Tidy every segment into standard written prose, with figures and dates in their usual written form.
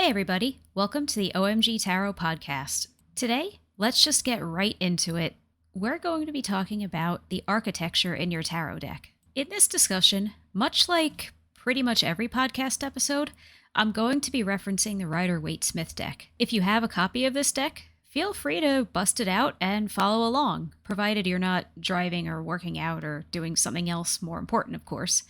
Hey everybody, welcome to the OMG Tarot podcast. Today, let's just get right into it. We're going to be talking about the architecture in your tarot deck. In this discussion, much like pretty much every podcast episode, I'm going to be referencing the Rider-Waite-Smith deck. If you have a copy of this deck, feel free to bust it out and follow along, provided you're not driving or working out or doing something else more important, of course.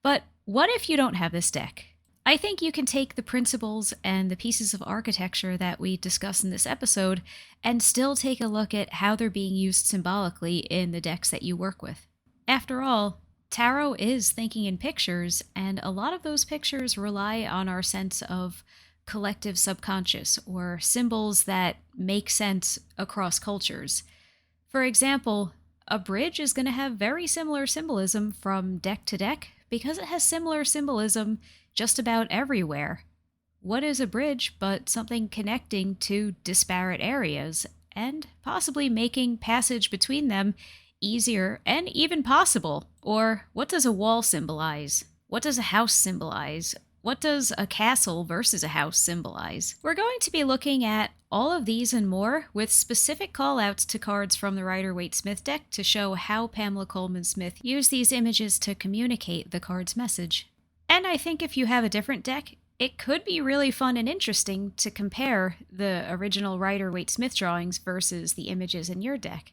But what if you don't have this deck? I think you can take the principles and the pieces of architecture that we discuss in this episode and still take a look at how they're being used symbolically in the decks that you work with. After all, tarot is thinking in pictures, and a lot of those pictures rely on our sense of collective subconscious or symbols that make sense across cultures. For example, a bridge is going to have very similar symbolism from deck to deck because it has similar symbolism just about everywhere. What is a bridge but something connecting two disparate areas and possibly making passage between them easier and even possible? Or what does a wall symbolize? What does a house symbolize? What does a castle versus a house symbolize? We're going to be looking at all of these and more with specific callouts to cards from the Rider-Waite-Smith deck to show how Pamela Colman Smith used these images to communicate the card's message. And I think if you have a different deck, it could be really fun and interesting to compare the original Rider-Waite-Smith drawings versus the images in your deck.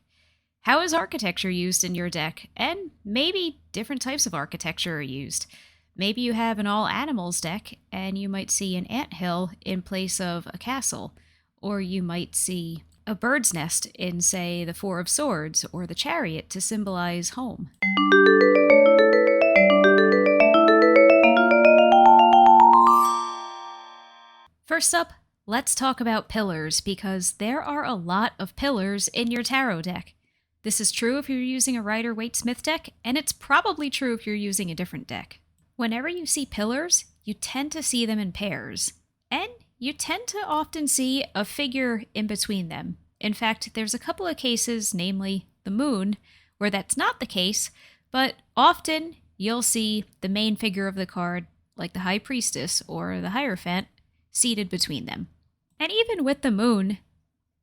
How is architecture used in your deck? And maybe different types of architecture are used. Maybe you have an all-animals deck, and you might see an anthill in place of a castle. Or you might see a bird's nest in, say, the Four of Swords or the Chariot to symbolize home. First up, let's talk about pillars, because there are a lot of pillars in your tarot deck. This is true if you're using a Rider-Waite-Smith deck, and it's probably true if you're using a different deck. Whenever you see pillars, you tend to see them in pairs, and you tend to often see a figure in between them. In fact, there's a couple of cases, namely the moon, where that's not the case, but often you'll see the main figure of the card, like the High Priestess or the Hierophant, seated between them. And even with the moon,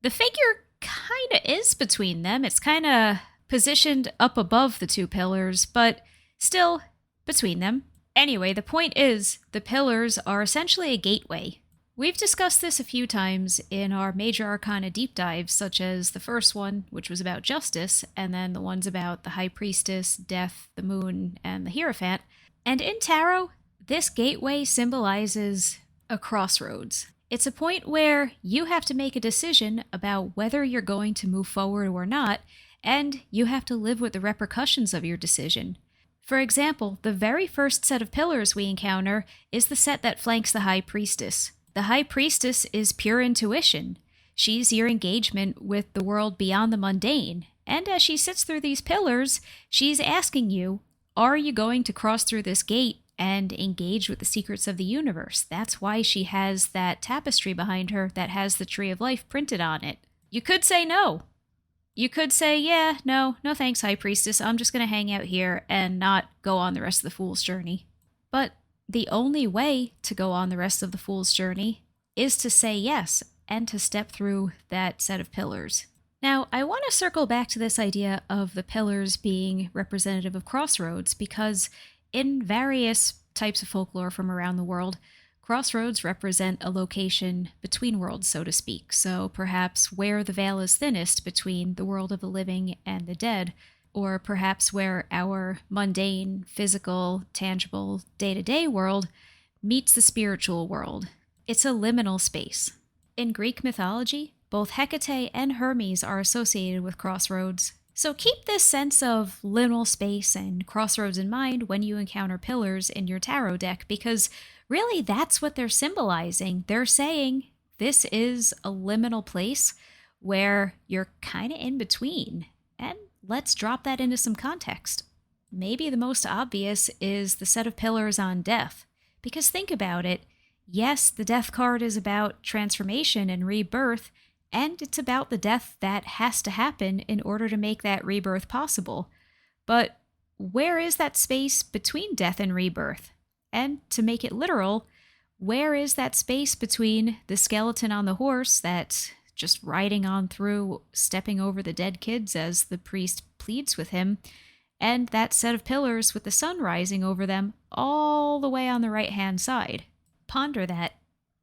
the figure kind of is between them. It's kind of positioned up above the two pillars, but still between them. Anyway, the point is, the pillars are essentially a gateway. We've discussed this a few times in our Major Arcana deep dives, such as the first one, which was about justice, and then the ones about the High Priestess, Death, the Moon, and the Hierophant. And in tarot, this gateway symbolizes a crossroads. It's a point where you have to make a decision about whether you're going to move forward or not, and you have to live with the repercussions of your decision. For example, the very first set of pillars we encounter is the set that flanks the High Priestess. The High Priestess is pure intuition. She's your engagement with the world beyond the mundane, and as she sits through these pillars, she's asking you, are you going to cross through this gate and engage with the secrets of the universe? That's why she has that tapestry behind her that has the Tree of Life printed on it. You could say no. You could say, yeah, no thanks, High Priestess. I'm just going to hang out here and not go on the rest of the Fool's Journey. But the only way to go on the rest of the Fool's Journey is to say yes and to step through that set of pillars. Now, I want to circle back to this idea of the pillars being representative of crossroads, because in various types of folklore from around the world, crossroads represent a location between worlds, so to speak. So perhaps where the veil is thinnest between the world of the living and the dead, or perhaps where our mundane, physical, tangible, day-to-day world meets the spiritual world. It's a liminal space. In Greek mythology, both Hecate and Hermes are associated with crossroads. So keep this sense of liminal space and crossroads in mind when you encounter pillars in your tarot deck, because really that's what they're symbolizing. They're saying this is a liminal place where you're kind of in between. And let's drop that into some context. Maybe the most obvious is the set of pillars on death. Because think about it. Yes, the death card is about transformation and rebirth, and it's about the death that has to happen in order to make that rebirth possible. But where is that space between death and rebirth? And to make it literal, Where is that space between the skeleton on the horse that's just riding on through, stepping over the dead kids as the priest pleads with him, and that set of pillars with the sun rising over them all the way on the right-hand side? Ponder that.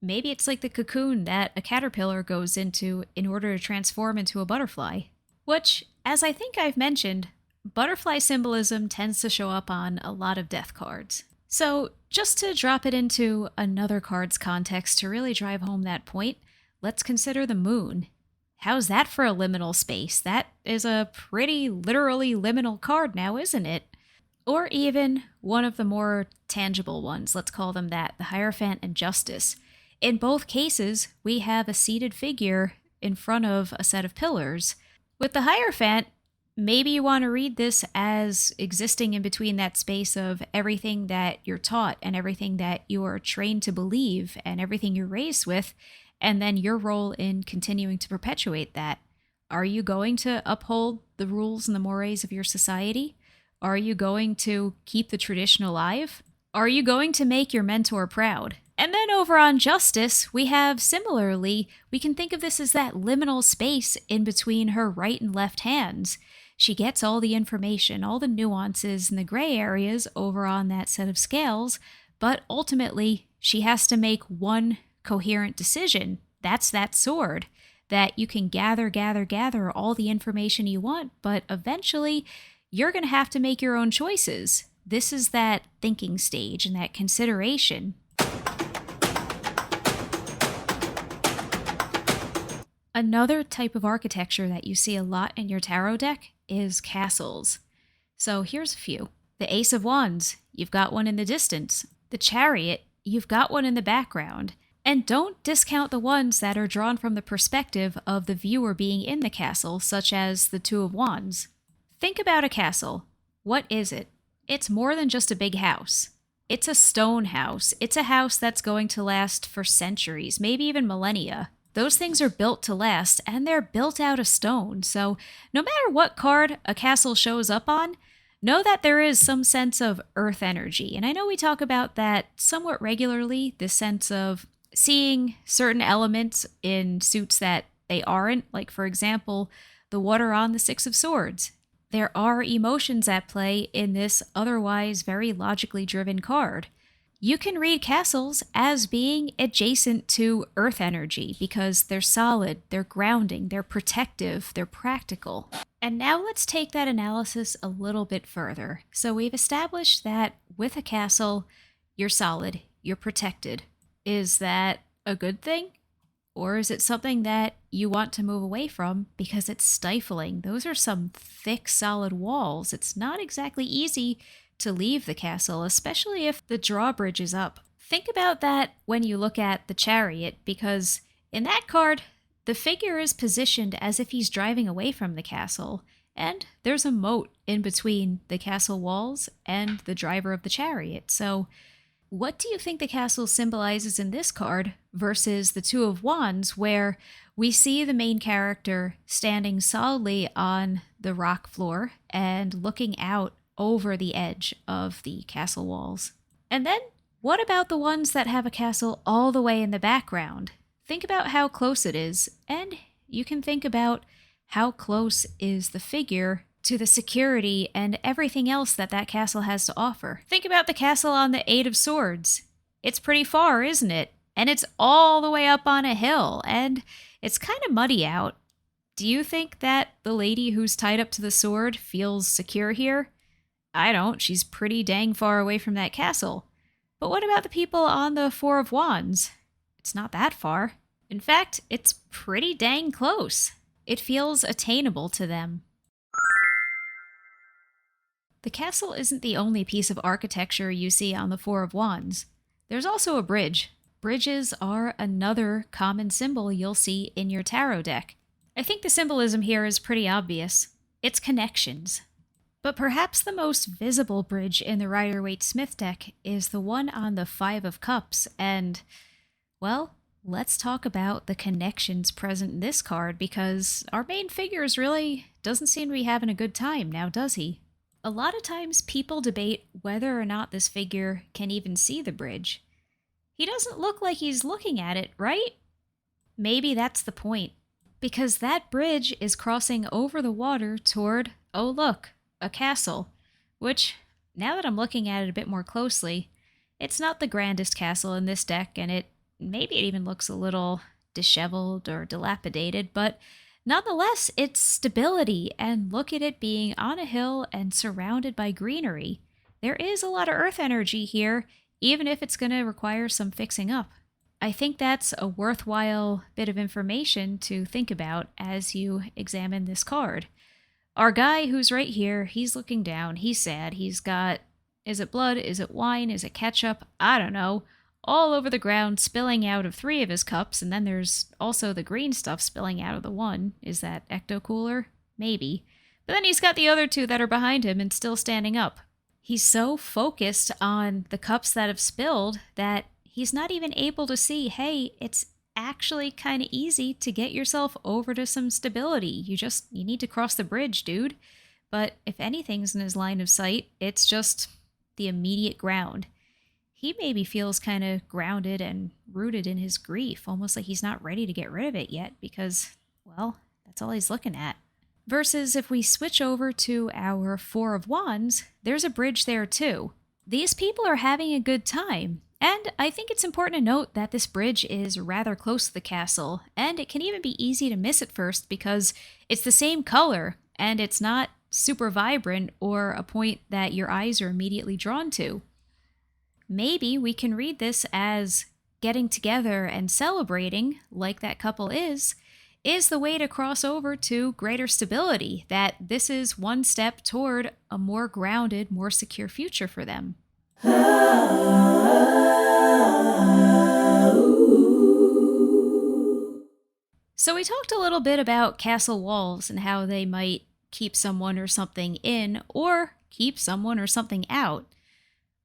Maybe it's like the cocoon that a caterpillar goes into in order to transform into a butterfly. Which, as I think I've mentioned, butterfly symbolism tends to show up on a lot of death cards. So, just to drop it into another card's context to really drive home that point, let's consider the moon. How's that for a liminal space? That is a pretty literally liminal card now, isn't it? Or even one of the more tangible ones, let's call them that, the Hierophant and Justice. In both cases, we have a seated figure in front of a set of pillars. With the Hierophant, maybe you want to read this as existing in between that space of everything that you're taught and everything that you are trained to believe and everything you're raised with, and then your role in continuing to perpetuate that. Are you going to uphold the rules and the mores of your society? Are you going to keep the tradition alive? Are you going to make your mentor proud? And then over on Justice, we have similarly, we can think of this as that liminal space in between her right and left hands. She gets all the information, all the nuances and the gray areas over on that set of scales, but ultimately she has to make one coherent decision. That's that sword, that you can gather all the information you want, but eventually you're going to have to make your own choices. This is that thinking stage and that consideration. Another type of architecture that you see a lot in your tarot deck is castles. So here's a few. The Ace of Wands, you've got one in the distance. The Chariot, you've got one in the background. And don't discount the ones that are drawn from the perspective of the viewer being in the castle, such as the Two of Wands. Think about a castle. What is it? It's more than just a big house. It's a stone house. It's a house that's going to last for centuries, maybe even millennia. Those things are built to last, and they're built out of stone. So no matter what card a castle shows up on, know that there is some sense of earth energy. And I know we talk about that somewhat regularly, this sense of seeing certain elements in suits that they aren't. Like, for example, the water on the Six of Swords. There are emotions at play in this otherwise very logically driven card. You can read castles as being adjacent to earth energy because they're solid, they're grounding, they're protective, they're practical. And now let's take that analysis a little bit further. So we've established that with a castle, you're solid, you're protected. Is that a good thing? Or is it something that you want to move away from because it's stifling? Those are some thick, solid walls. It's not exactly easy to leave the castle, especially if the drawbridge is up. Think about that when you look at the Chariot, because in that card, the figure is positioned as if he's driving away from the castle, and there's a moat in between the castle walls and the driver of the chariot. So what do you think the castle symbolizes in this card versus the Two of Wands, where we see the main character standing solidly on the rock floor and looking out over the edge of the castle walls? And then, what about the ones that have a castle all the way in the background? Think about how close it is, and you can think about how close is the figure to the security and everything else that that castle has to offer. Think about the castle on the Eight of Swords. It's pretty far, isn't it? And it's all the way up on a hill, and it's kind of muddy out. Do you think that the lady who's tied up to the sword feels secure here? I don't. She's pretty dang far away from that castle. But what about the people on the Four of Wands? It's not that far. In fact, it's pretty dang close. It feels attainable to them. The castle isn't the only piece of architecture you see on the Four of Wands. There's also a bridge. Bridges are another common symbol you'll see in your tarot deck. I think the symbolism here is pretty obvious. It's connections. But perhaps the most visible bridge in the Rider-Waite-Smith deck is the one on the Five of Cups, and, well, let's talk about the connections present in this card, because our main figure really doesn't seem to be having a good time now, does he? A lot of times people debate whether or not this figure can even see the bridge. He doesn't look like he's looking at it, right? Maybe that's the point. Because that bridge is crossing over the water toward, oh look, a castle. Which, now that I'm looking at it a bit more closely, it's not the grandest castle in this deck, and maybe it even looks a little disheveled or dilapidated, but nonetheless, it's stability, and look at it being on a hill and surrounded by greenery. There is a lot of earth energy here, even if it's going to require some fixing up. I think that's a worthwhile bit of information to think about as you examine this card. Our guy who's right here, he's looking down, he's sad, he's got, is it blood, is it wine, is it ketchup, I don't know, all over the ground spilling out of 3 of his cups, and then there's also the green stuff spilling out of the one. Is that ecto cooler? Maybe. But then he's got the other 2 that are behind him and still standing up. He's so focused on the cups that have spilled that he's not even able to see, hey, it's actually kind of easy to get yourself over to some stability. You need to cross the bridge, dude. But if anything's in his line of sight, it's just the immediate ground. He maybe feels kind of grounded and rooted in his grief, almost like he's not ready to get rid of it yet because, well, that's all he's looking at. Versus if we switch over to our 4 of Wands, there's a bridge there too. These people are having a good time. And I think it's important to note that this bridge is rather close to the castle, and it can even be easy to miss at first because it's the same color, and it's not super vibrant or a point that your eyes are immediately drawn to. Maybe we can read this as getting together and celebrating, like that couple is the way to cross over to greater stability, that this is one step toward a more grounded, more secure future for them. So we talked a little bit about castle walls and how they might keep someone or something in or keep someone or something out.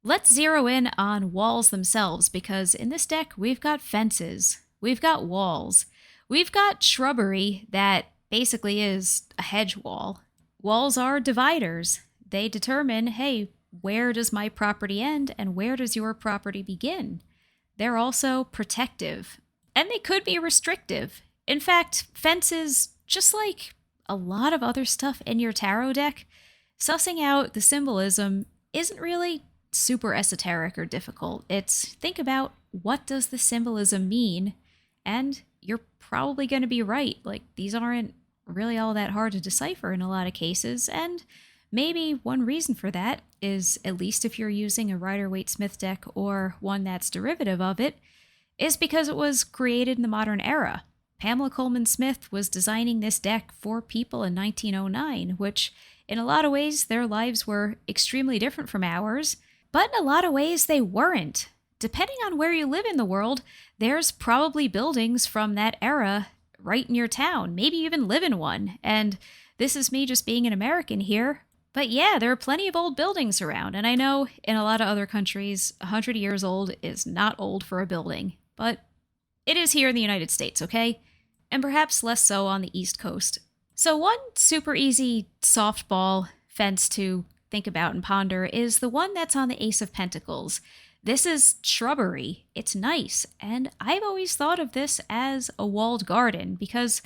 Let's zero in on walls themselves because in this deck we've got fences, we've got walls, we've got shrubbery that basically is a hedge wall. Walls are dividers. They determine, hey, where does my property end and where does your property begin? They're also protective, and they could be restrictive. In fact, fences, just like a lot of other stuff in your tarot deck, sussing out the symbolism isn't really super esoteric or difficult. It's think about what does the symbolism mean, and you're probably going to be right. Like, these aren't really all that hard to decipher in a lot of cases, and maybe one reason for that is, at least if you're using a Rider-Waite-Smith deck or one that's derivative of it, is because it was created in the modern era. Pamela Coleman Smith was designing this deck for people in 1909, which in a lot of ways their lives were extremely different from ours, but in a lot of ways they weren't. Depending on where you live in the world, there's probably buildings from that era right in your town, maybe you even live in one, and this is me just being an American here. But yeah, there are plenty of old buildings around, and I know in a lot of other countries, 100 years old is not old for a building, but it is here in the United States, okay? And perhaps less so on the East Coast. So one super easy softball fence to think about and ponder is the one that's on the Ace of Pentacles. This is shrubbery. It's nice, and I've always thought of this as a walled garden because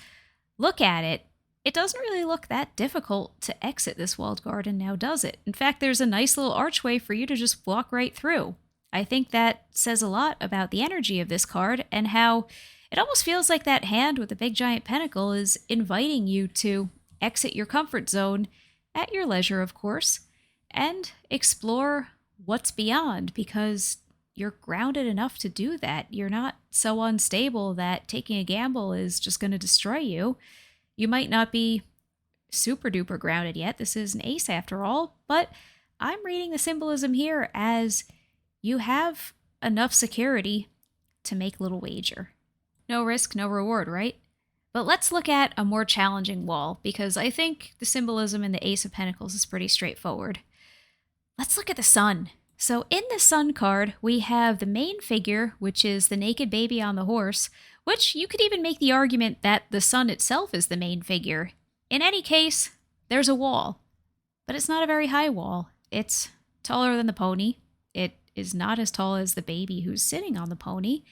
look at it. It doesn't really look that difficult to exit this walled garden now, does it? In fact, there's a nice little archway for you to just walk right through. I think that says a lot about the energy of this card and how it almost feels like that hand with the big giant pentacle is inviting you to exit your comfort zone at your leisure, of course, and explore what's beyond because you're grounded enough to do that. You're not so unstable that taking a gamble is just going to destroy you. You might not be super duper grounded yet. This is an ace after all, but I'm reading the symbolism here as you have enough security to make a little wager. No risk, no reward, right? But let's look at a more challenging wall because I think the symbolism in the Ace of Pentacles is pretty straightforward. Let's look at the sun. So in the sun card, we have the main figure, which is the naked baby on the horse, which you could even make the argument that the sun itself is the main figure. In any case, there's a wall, but it's not a very high wall. It's taller than the pony. It is not as tall as the baby who's sitting on the pony,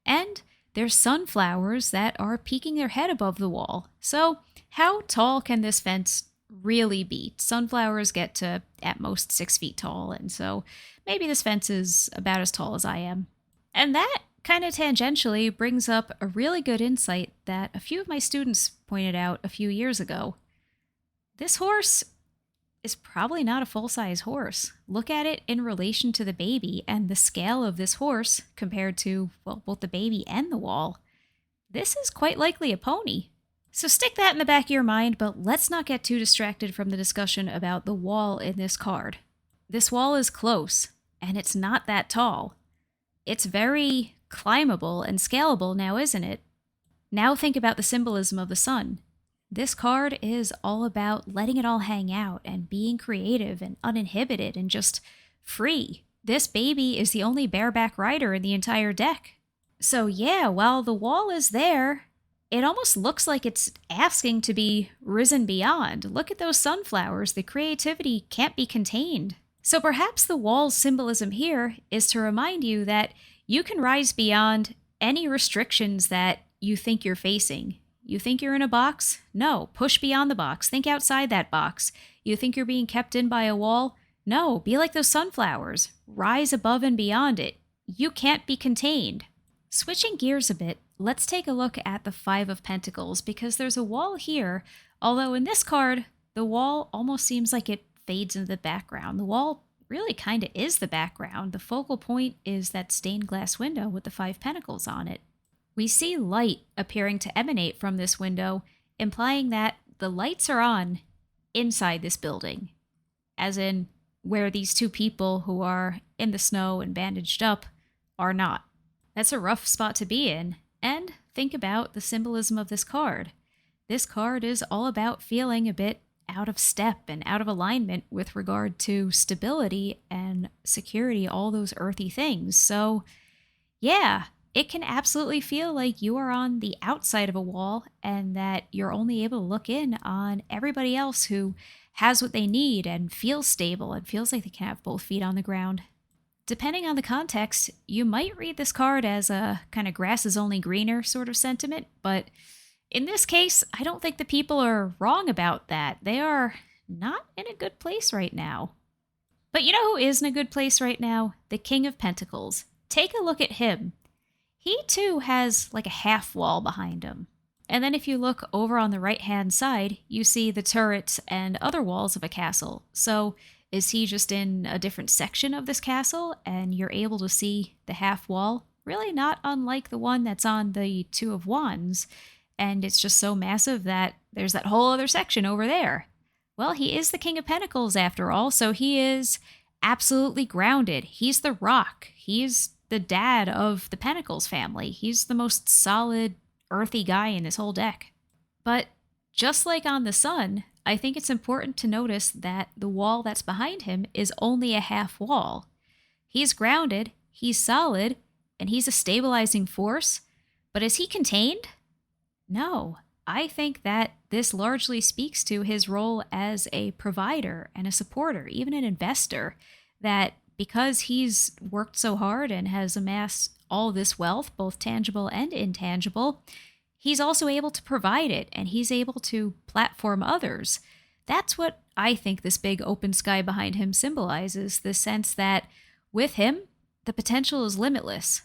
and there's sunflowers that are peeking their head above the wall. So, how tall can this fence really be? Sunflowers get to at most 6 feet tall, and so maybe this fence is about as tall as I am. And that kind of tangentially brings up a really good insight that a few of my students pointed out a few years ago. This horse is probably not a full-size horse. Look at it in relation to the baby and the scale of this horse compared to, well, both the baby and the wall. This is quite likely a pony. So stick that in the back of your mind, but let's not get too distracted from the discussion about the wall in this card. This wall is close, and it's not that tall. It's very climbable and scalable now, isn't it? Now think about the symbolism of the sun. This card is all about letting it all hang out and being creative and uninhibited and just free. This baby is the only bareback rider in the entire deck. So yeah, while the wall is there, it almost looks like it's asking to be risen beyond. Look at those sunflowers. The creativity can't be contained. So perhaps the wall's symbolism here is to remind you that you can rise beyond any restrictions that you think you're facing. You think you're in a box? No, push beyond the box. Think outside that box. You think you're being kept in by a wall? No, be like those sunflowers. Rise above and beyond it. You can't be contained. Switching gears a bit, let's take a look at the Five of Pentacles, because there's a wall here, although in this card, the wall almost seems like it fades into the background. The wall really kind of is the background. The focal point is that stained glass window with the 5 pentacles on it. We see light appearing to emanate from this window, implying that the lights are on inside this building, as in where these 2 people who are in the snow and bandaged up are not. That's a rough spot to be in, and think about the symbolism of this card. This card is all about feeling a bit out of step and out of alignment with regard to stability and security, all those earthy things. So, yeah, it can absolutely feel like you are on the outside of a wall and that you're only able to look in on everybody else who has what they need and feels stable and feels like they can have both feet on the ground. Depending on the context, you might read this card as a kind of grass is only greener sort of sentiment, but in this case, I don't think the people are wrong about that. They are not in a good place right now. But you know who is in a good place right now? The King of Pentacles. Take a look at him. He too has like a half wall behind him. And then if you look over on the right-hand side, you see the turrets and other walls of a castle. So is he just in a different section of this castle and you're able to see the half wall? Really not unlike the one that's on the Two of Wands. And it's just so massive that there's that whole other section over there. Well, he is the King of Pentacles after all, so he is absolutely grounded. He's the rock. He's the dad of the Pentacles family. He's the most solid, earthy guy in this whole deck. But just like on the sun, I think it's important to notice that the wall that's behind him is only a half wall. He's grounded, he's solid, and he's a stabilizing force. But is he contained? No. I think that this largely speaks to his role as a provider and a supporter, even an investor, that because he's worked so hard and has amassed all this wealth, both tangible and intangible, he's also able to provide it, and he's able to platform others. That's what I think this big open sky behind him symbolizes, the sense that with him, the potential is limitless.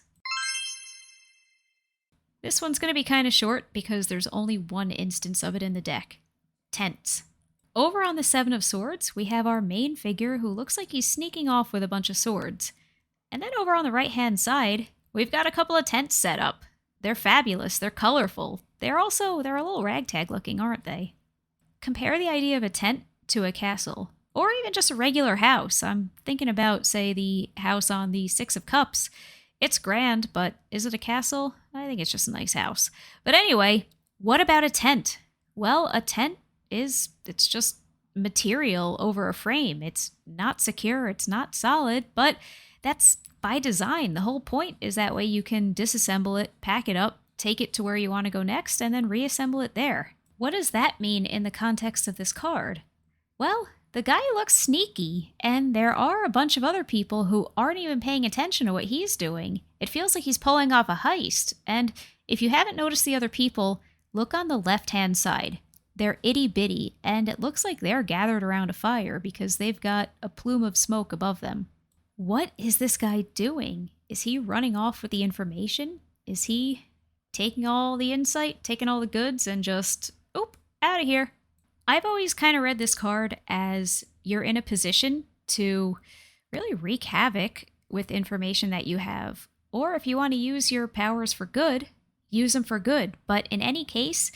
This one's going to be kind of short because there's only one instance of it in the deck. Tents. Over on the Seven of Swords, we have our main figure who looks like he's sneaking off with a bunch of swords. And then over on the right-hand side, we've got a couple of tents set up. They're fabulous, they're colorful. They're a little ragtag looking, aren't they? Compare the idea of a tent to a castle, or even just a regular house. I'm thinking about, say, the house on the Six of Cups. It's grand, but is it a castle? I think it's just a nice house. But anyway, what about a tent? Well, a tent it's just material over a frame. It's not secure, it's not solid, but that's by design. The whole point is that way you can disassemble it, pack it up, take it to where you want to go next, and then reassemble it there. What does that mean in the context of this card? Well, the guy looks sneaky, and there are a bunch of other people who aren't even paying attention to what he's doing. It feels like he's pulling off a heist, and if you haven't noticed the other people, look on the left-hand side. They're itty-bitty, and it looks like they're gathered around a fire because they've got a plume of smoke above them. What is this guy doing? Is he running off with the information? Is he taking all the insight, taking all the goods, and just, oop, out of here? I've always kind of read this card as you're in a position to really wreak havoc with information that you have. Or if you want to use your powers for good, use them for good. But in any case,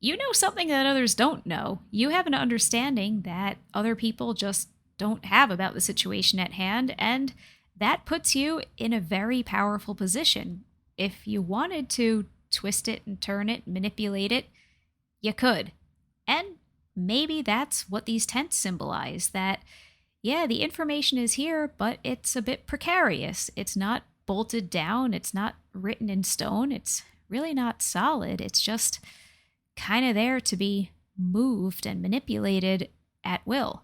you know something that others don't know. You have an understanding that other people just don't have about the situation at hand, and that puts you in a very powerful position. If you wanted to twist it and turn it, manipulate it, you could. And maybe that's what these tents symbolize, that, yeah, the information is here, but it's a bit precarious. It's not bolted down. It's not written in stone. It's really not solid. It's just kind of there to be moved and manipulated at will.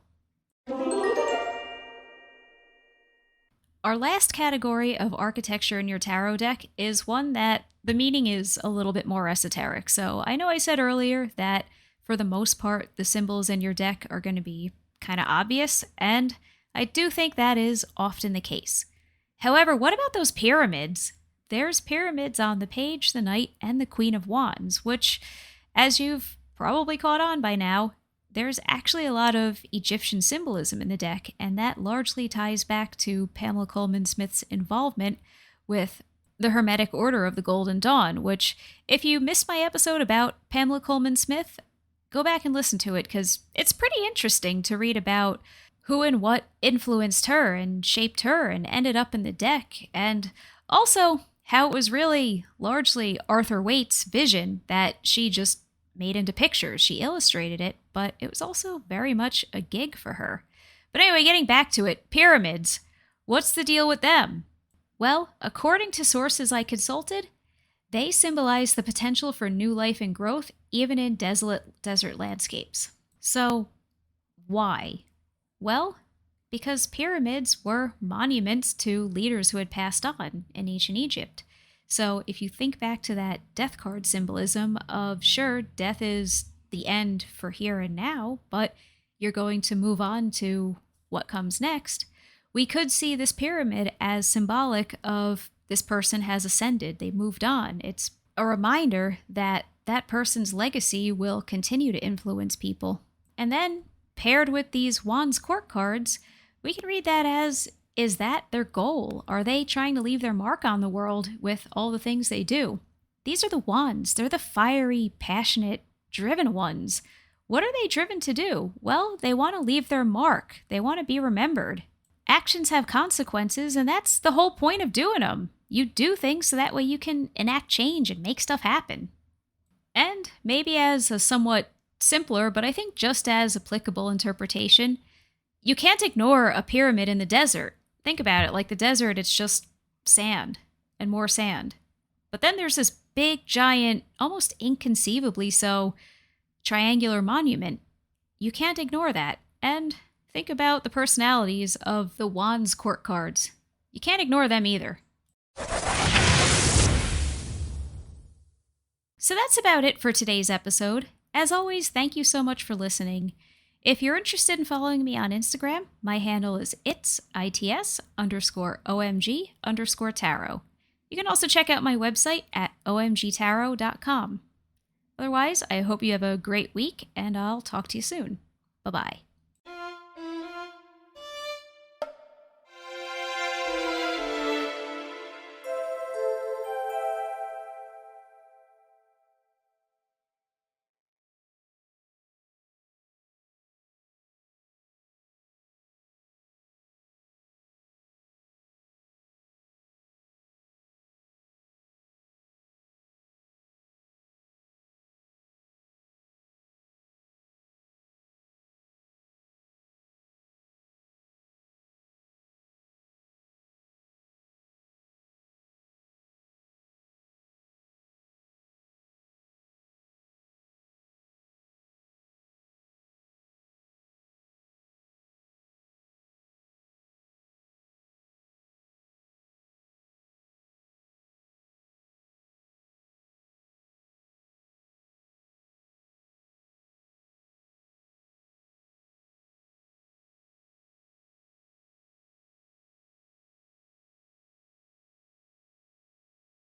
Our last category of architecture in your tarot deck is one that the meaning is a little bit more esoteric. So I know I said earlier that for the most part, the symbols in your deck are going to be kind of obvious, and I do think that is often the case. However, what about those pyramids? There's pyramids on the Page, the Knight, and the Queen of Wands, which, as you've probably caught on by now, there's actually a lot of Egyptian symbolism in the deck, and that largely ties back to Pamela Colman Smith's involvement with the Hermetic Order of the Golden Dawn, which, if you missed my episode about Pamela Colman Smith, go back and listen to it, because it's pretty interesting to read about who and what influenced her and shaped her and ended up in the deck, and also how it was really largely Arthur Waite's vision that she just made into pictures. She illustrated it, but it was also very much a gig for her. But anyway, getting back to it, pyramids. What's the deal with them? Well, according to sources I consulted, they symbolize the potential for new life and growth, even in desolate desert landscapes. So, why? Well, because pyramids were monuments to leaders who had passed on in ancient Egypt. So if you think back to that death card symbolism of, sure, death is the end for here and now, but you're going to move on to what comes next, we could see this pyramid as symbolic of this person has ascended, they moved on. It's a reminder that that person's legacy will continue to influence people. And then, paired with these Wands Court cards, we can read that as, is that their goal? Are they trying to leave their mark on the world with all the things they do? These are the Wands. They're the fiery, passionate, driven ones. What are they driven to do? Well, they want to leave their mark. They want to be remembered. Actions have consequences, and that's the whole point of doing them. You do things so that way you can enact change and make stuff happen. And maybe as a somewhat simpler, but I think just as applicable interpretation, you can't ignore a pyramid in the desert. Think about it, like the desert, it's just sand and more sand. But then there's this big, giant, almost inconceivably so, triangular monument. You can't ignore that. And think about the personalities of the Wands Court cards. You can't ignore them either. So that's about it for today's episode. As always, thank you so much for listening. If you're interested in following me on Instagram, my handle is its_omg_tarot. You can also check out my website at omgtarot.com. Otherwise, I hope you have a great week, and I'll talk to you soon. Bye-bye.